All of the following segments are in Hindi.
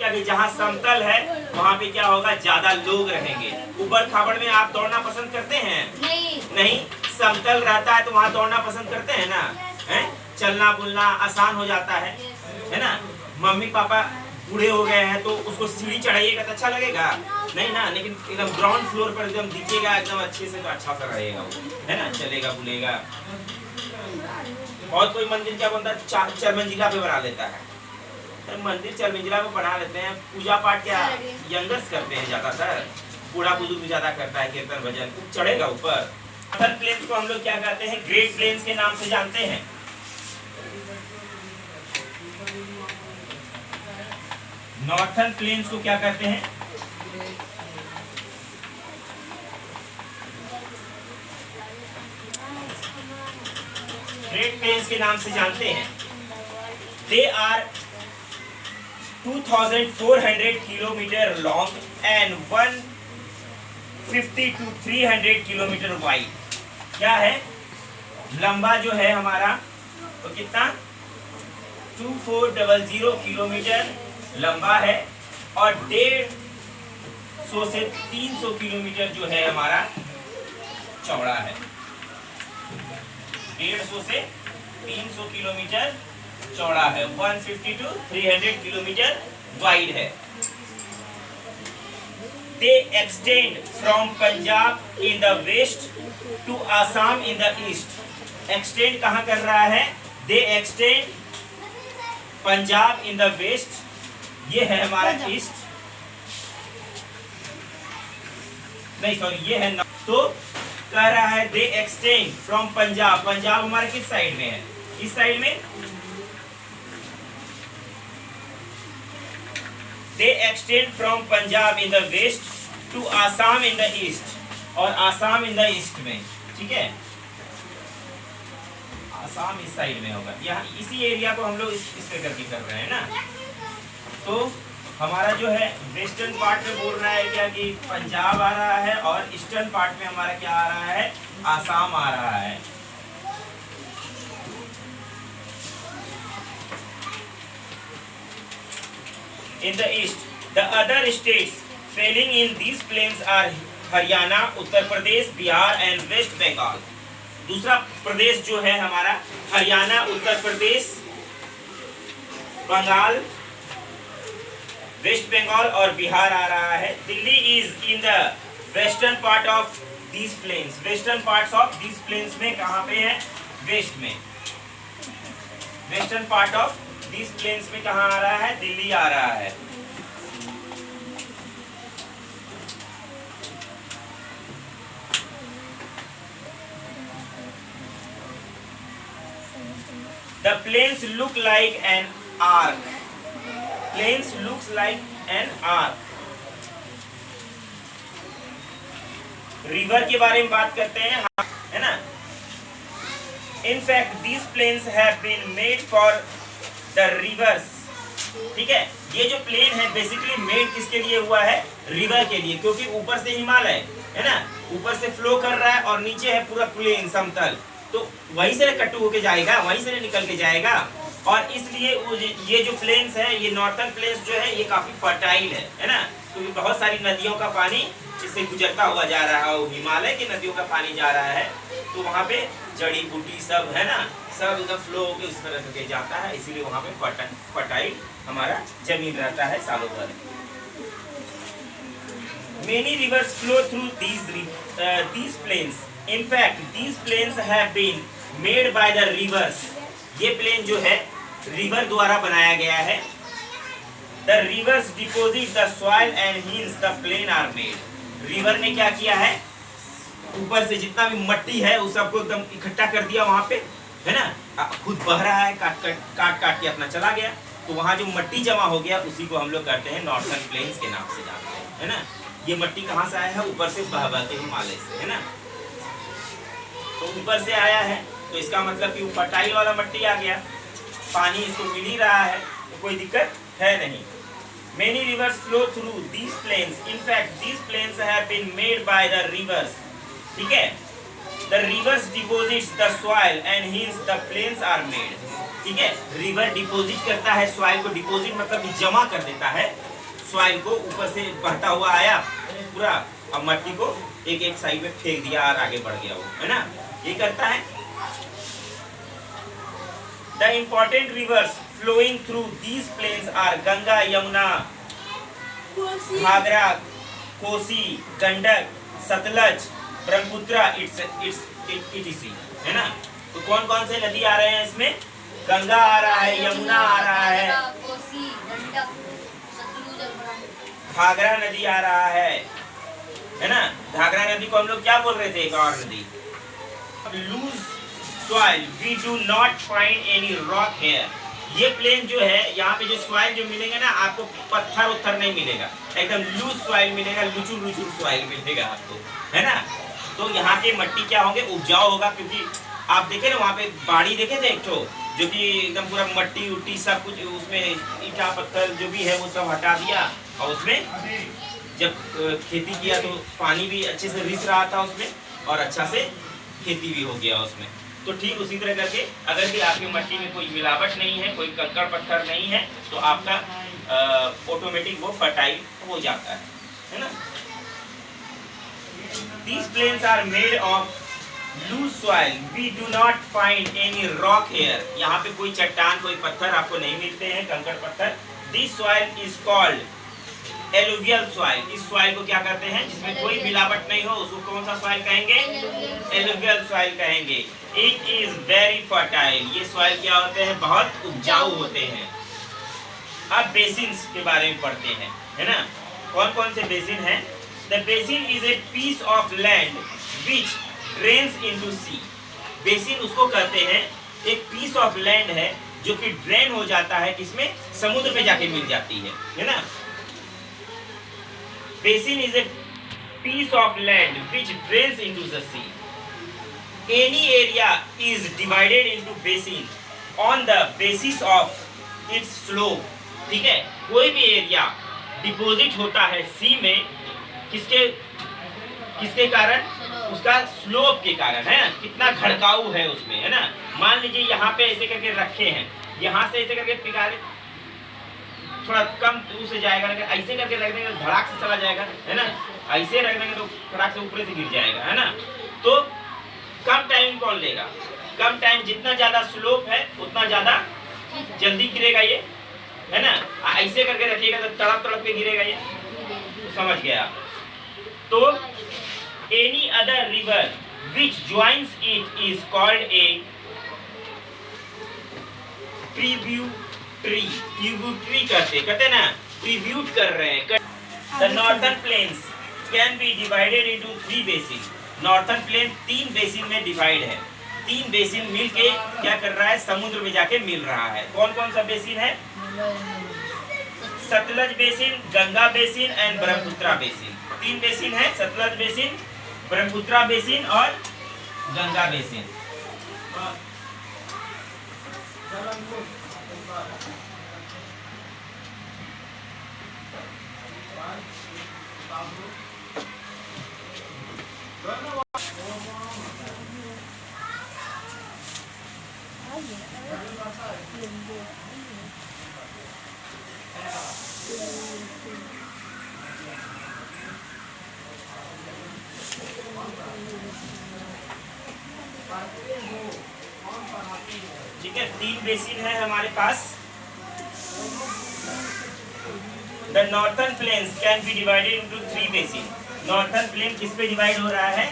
क्या कि जहाँ समतल है वहाँ पे क्या होगा, ज्यादा लोग रहेंगे। ऊबड़ खाबड़ में आप दौड़ना पसंद करते हैं? नहीं। समतल रहता है तो वहाँ दौड़ना पसंद करते हैं ना, है? चलना बुलना आसान हो जाता है ना। मम्मी पापा बूढ़े हो गए हैं तो उसको सीढ़ी चढ़ाइएगा तो अच्छा लगेगा नहीं ना, लेकिन एकदम ग्राउंड फ्लोर पर एकदम दीजिएगा एकदम अच्छे से तो अच्छा सा रहेगा वो, है ना, चलेगा बुलेगा। बहुत कोई मंदिर क्या बनता है, चार मंजिला पे बना लेता है। तो मंदिर 4 मंजिला पे बना लेते हैं, पूजा पाठ क्या यंगर्स करते हैं ज्यादातर, बूढ़ा बुजुर्ग ज्यादा करता है, कीर्तन भजन चढ़ेगा ऊपर। नॉर्थर्न प्लेन्स को हम लोग क्या कहते हैं, ग्रेट प्लेन्स के नाम से जानते हैं। नॉर्थर्न प्लेन्स को क्या कहते हैं, ग्रेट प्लेन्स के नाम से जानते हैं। They are 2400 kilometre long and 150 to 300 kilometre wide. क्या है, लंबा जो है हमारा तो कितना 2400 किलोमीटर लंबा है और 150 से 300 किलोमीटर जो है हमारा चौड़ा है। 150 से 300 किलोमीटर चौड़ा है, 150 to 300 किलोमीटर वाइड है। They extend from Punjab in the west to Assam in the east. Extend कहाँ कर रहा है, they extend Punjab in the west, ये है हमारा ईस्ट, नहीं सॉरी ये है तो कह रहा है they extend from Punjab. Punjab हमारे किस साइड में है, इस साइड में। They extend from Punjab in the west to Assam in the east, और आसाम इन द ईस्ट में, ठीक है, आसाम इस साइड में होगा। यहाँ इसी एरिया को हम लोग इस पे करके कर रहे हैं ना। तो हमारा जो है वेस्टर्न पार्ट में बोल रहा है क्या कि पंजाब आ रहा है, और ईस्टर्न पार्ट में हमारा क्या आ रहा है, आसाम आ रहा है। In the east, the other states falling in these plains are Haryana, Uttar Pradesh, Bihar and West Bengal. दूसरा प्रदेश जो है हमारा हरियाणा, उत्तर प्रदेश, बंगाल, वेस्ट बंगाल और बिहार आ रहा है। Delhi is in the western part of these plains. Western parts of these plains में कहाँ पे है, वेस्ट में। Western part of these plains में कहाँ आ रहा है, दिल्ली आ रहा है। The plains look like an arc. Plains looks like an arc. River के बारे में बात करते हैं, है ना। In fact, these plains have been made for the rivers. ठीक है, ये जो प्लेन है बेसिकली मेड किसके लिए हुआ है, रिवर के लिए, क्योंकि ऊपर से हिमालय है ना, ऊपर से फ्लो कर रहा है और नीचे है पूरा प्लेन समतल, तो वहीं से कट्टू होके जाएगा, वहीं से निकल के जाएगा। और इसलिए ये जो प्लेन्स है, ये नॉर्थर्न प्लेन्स जो है ये काफी फर्टाइल है ना, क्योंकि बहुत सारी नदियों का पानी इससे गुजरता हुआ जा रहा है, हिमालय की नदियों का पानी जा रहा है, तो वहाँ पे जड़ी बूटी सब है ना, सब एकदम फ्लो होकर उस तरह के जाता है, इसीलिए वहाँ पे फर्टाइल हमारा जमीन रहता है सालों भर। Many rivers flow through these plains. In fact, these plains have been made by the rivers. ये प्लेन जो है रिवर द्वारा बनाया गया है। The rivers deposit the soil and hence the plain are made. River ने क्या किया है, ऊपर से जितना भी मट्टी है उस सबको एकदम इकट्ठा कर दिया वहाँ पे, है ना, खुद बह रहा है, काट के अपना चला गया, तो वहाँ जो मट्टी जमा हो गया उसी को हम लोग कहते हैं नॉर्थर्न प्लेन्स के नाम से जानते हैं, है ना। ये मट्टी कहाँ से आया है, ऊपर से बह के हिमालय से, है ना, तो ऊपर से आया है, तो इसका मतलब कि फर्टाइल वाला मट्टी आ गया, पानी इसको मिल ही रहा है, तो कोई दिक्कत है नहीं। Many rivers flow through these plains. In fact, these plains have been made by the rivers. ठीक है? The rivers deposits the soil and hence the plains are made. ठीक है? River deposit करता है soil को, deposit मतलब जमा कर देता है, सॉइल को ऊपर से बहता हुआ आया पूरा, अब मट्टी को एक एक साइड में फेंक दिया और आगे बढ़ गया वो, है ना, ये करता है। The important rivers flowing through these plains are Ganga, Yamuna, Ghaghara, Kosi, Gandak, Sutlej, Brahmaputra, it's है ना। तो कौन कौन से नदी आ रहे हैं इसमें? गंगा आ रहा है, यमुना आ रहा है, घाघरा नदी आ रहा है ना। घाघरा नदी को हम लोग क्या बोल रहे थे? एक और नदी। Loose soil we do not find any rock here. ये प्लेन जो है, यहाँ पे जो सॉइल जो मिलेगा ना आपको, पत्थर उत्थर नहीं मिलेगा, एकदम लूज सॉइल मिलेगा, लुचुर लुचुर सॉइल मिलेगा आपको, है ना। तो यहाँ के मट्टी क्या होंगे? उपजाऊ होगा, क्योंकि आप देखे ना वहाँ पे बाड़ी देखे थे एक ठो, जो कि एकदम पूरा मट्टी उट्टी सब कुछ उसमें, ईटा पत्थर जो भी है वो सब हटा दिया, और उसमें जब खेती किया तो पानी भी अच्छे से रिस रहा था उसमें, और अच्छा से खेती भी हो गया उसमें। तो ठीक उसी तरह करके अगर भी आपकी मट्टी में कोई मिलावट नहीं है, कोई कंकड़ पत्थर नहीं है, तो आपका ऑटोमेटिक वो फर्टाइल हो जाता है ना। These plains are made of loose soil. We do not find any rock here. यहाँ पे कोई चट्टान, कोई पत्थर आपको नहीं मिलते हैं, कंकड़ पत्थर। This soil is called alluvial soil. इस soil को क्या करते हैं? जिसमें कोई मिलावट नहीं हो, उसको कौन सा soil कहेंगे? Alluvial soil कहेंगे। It is very fertile. ये soil क्या होते हैं? बहुत उपजाऊ होते हैं। अब बेसिन्स के बारे में पढ़ते हैं, है ना। कौन कौन से बेसिन हैं? The basin is a piece of land which drains into sea. Basin उसको कहते हैं, एक पीस ऑफ लैंड है जो कि ड्रेन हो जाता है, किसमें? समुद्र में जाके मिल जाती है ना। Basin is a piece of land which drains into the sea. Any area is divided into basin on the basis of its slope. ठीक है, कोई भी एरिया डिपोजिट होता है सी में, किसके कारण? उसका स्लोप के कारण, है ना, कितना घड़काऊ है उसमें, है ना। मान लीजिए यहाँ पे ऐसे करके रखे हैं, यहाँ से ऐसे करके पिघाले थोड़ा कम दूर से जाएगा, लेकिन ऐसे करके रख देंगे तो धड़ाक से चला जाएगा, है ना। ऐसे रख देंगे तो धड़ाक से ऊपर से गिर जाएगा, है ना। तो कम टाइम कौन लेगा? कम टाइम, जितना ज्यादा स्लोप है उतना ज्यादा जल्दी गिरेगा ये, है ना। ऐसे करके रखिएगा तो तड़प तड़प के गिरेगा ये, तो समझ गया। तो any other river which joins it is called a tributary. Tributary कहते ना, ट्रिब्यूट कर रहे हैं। The northern plains can be divided into 3 basins. Northern plain 3 basin में डिवाइड है। 3 बेसिन मिल के क्या कर रहा है? समुद्र में जाके मिल रहा है। कौन कौन सा बेसिन है? Sutlej basin, Ganga basin and Brahmaputra basin. 3 basin है, सतलज बेसिन, ब्रह्मपुत्र बेसिन और गंगा बेसिन। ठीक है, 3 बेसिन है हमारे पास। The northern plains can be divided into 3 basin. Northern plain किस पे डिवाइड हो रहा है?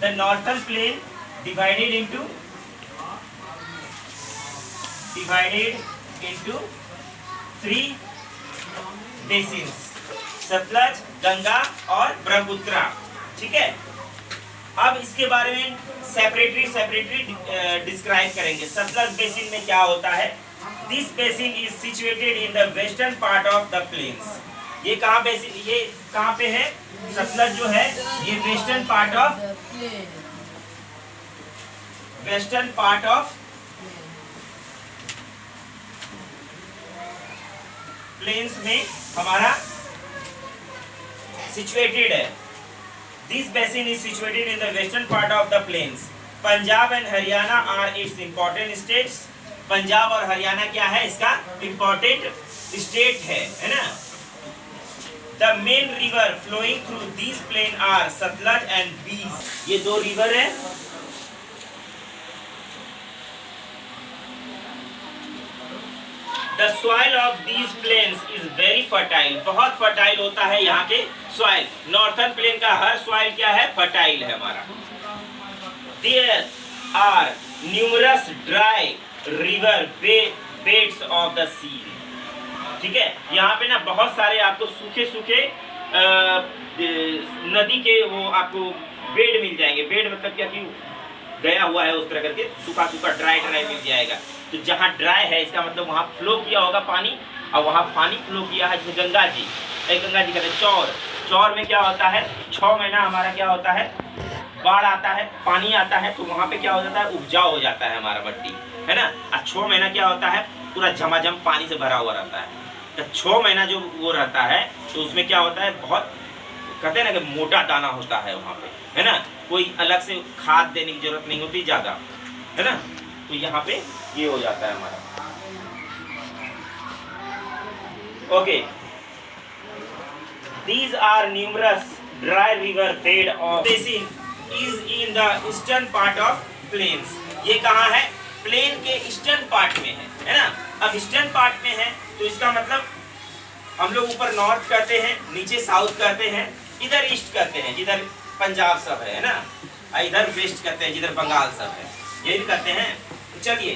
The northern plain divided into 3 basins, Sutlej, Ganga और ब्रह्मपुत्र। ठीक है, अब इसके बारे में सेपरेटली डिस्क्राइब करेंगे। सतलज बेसिन में क्या होता है? This basin is situated in the western part of the plains. ये कहाँ पे है? सतलज जो है ये वेस्टर्न पार्ट ऑफ प्लेन्स में हमारा सिचुएटेड है। This basin is situated in the western part of the plains. Punjab and Haryana are its important states. Punjab और हरियाणा क्या है? इसका इम्पोर्टेंट स्टेट है ना। The main river flowing through this plain are Sutlej and Beas. ये दो रिवर है। The soil of these plains is very fertile, बहुत फर्टाइल होता है यहाँ के सॉइल। नॉर्थर्न प्लेन का हर सॉइल क्या है? फर्टाइल है हमारा। There are numerous dry river beds of the sea. ठीक है, यहाँ पे ना बहुत सारे आपको सूखे सूखे नदी के वो आपको बेड मिल जाएंगे। बेड मतलब क्या कि गया हुआ है उस तरह करके, सूखा सूखा ड्राई ड्राई मिल जाएगा। तो जहाँ ड्राई है इसका मतलब वहाँ फ्लो किया होगा पानी, और वहाँ पानी फ्लो किया है जैसे गंगा जी। गंगा जी कहते हैं चौर। चौर में क्या होता है? 6 महीना हमारा क्या होता है? बाढ़ आता है, पानी आता है, तो वहाँ पे क्या हो जाता है? उपजाऊ हो जाता है हमारा मट्टी, है ना। और 6 महीना क्या होता है? पूरा झमाझम पानी से भरा हुआ रहता है। तो 6 महीना जो वो रहता है तो उसमें क्या होता है? बहुत कहते हैं ना कि मोटा दाना होता है वहाँ पे, है ना। कोई अलग से खाद देने की जरूरत नहीं होती ज़्यादा, है ना। तो यहाँ पे ये हो जाता है हमारा। Okay, these are numerous dry river bed of basin is in the eastern part of plains। ये कहाँ है? प्लेन के ईस्टर्न पार्ट में है ना। अब ईस्टर्न पार्ट में है तो इसका मतलब हम लोग ऊपर नॉर्थ कहते हैं, नीचे साउथ कहते हैं, इधर ईस्ट कहते हैं जिधर पंजाब सब है ना, इधर वेस्ट कहते हैं जिधर बंगाल सब है, यही कहते हैं। तो चलिए,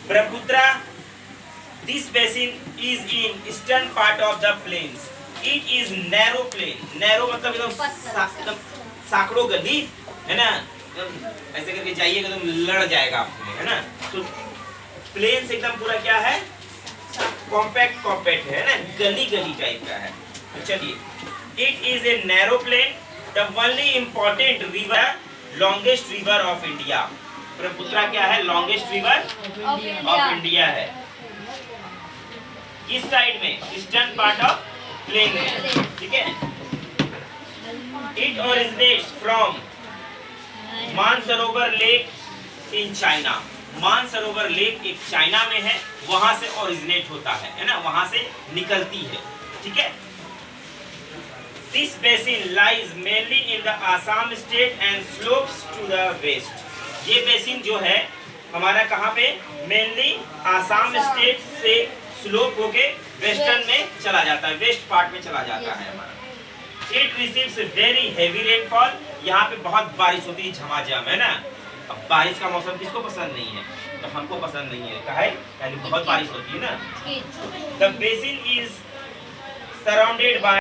Brahmaputra this basin is in eastern part of the plains. It is narrow plain. Narrow मतलब एकदम साकड़ो गली, है ना। ऐसे करके जाइएगा तो लड़ जाएगा आपको, है ना। तो प्लेन से एकदम पूरा क्या है? कॉम्पैक्ट कॉम्पैक्ट है ना, गली गली टाइप का है। तो चलिए, it is a narrow plain, the only important river, longest river of India. Brahmaputra क्या है? लॉन्गेस्ट रिवर ऑफ इंडिया है। किस साइड में? ईस्टर्न पार्ट ऑफ प्लेन में, ठीक है। It originates from Mansarovar lake in China. Mansarovar lake एक चाइना में है, वहां से ओरिजिनेट होता है ना, वहां से निकलती है, ठीक है। This basin lies mainly in the Assam state and slopes to the west. ये बेसिन जो है हमारा कहाँ पे? मेनली आसाम स्टेट से स्लोप होके वेस्टर्न में चला जाता है, वेस्ट पार्ट में चला जाता है हमारा। It receives very heavy rainfall. यहाँ पे बहुत बारिश होती है, झमाझम, है ना। अब बारिश का मौसम किसको पसंद नहीं है? तो हमको पसंद नहीं है, कहा है यानी बहुत बारिश होती है ना। The basin is surrounded by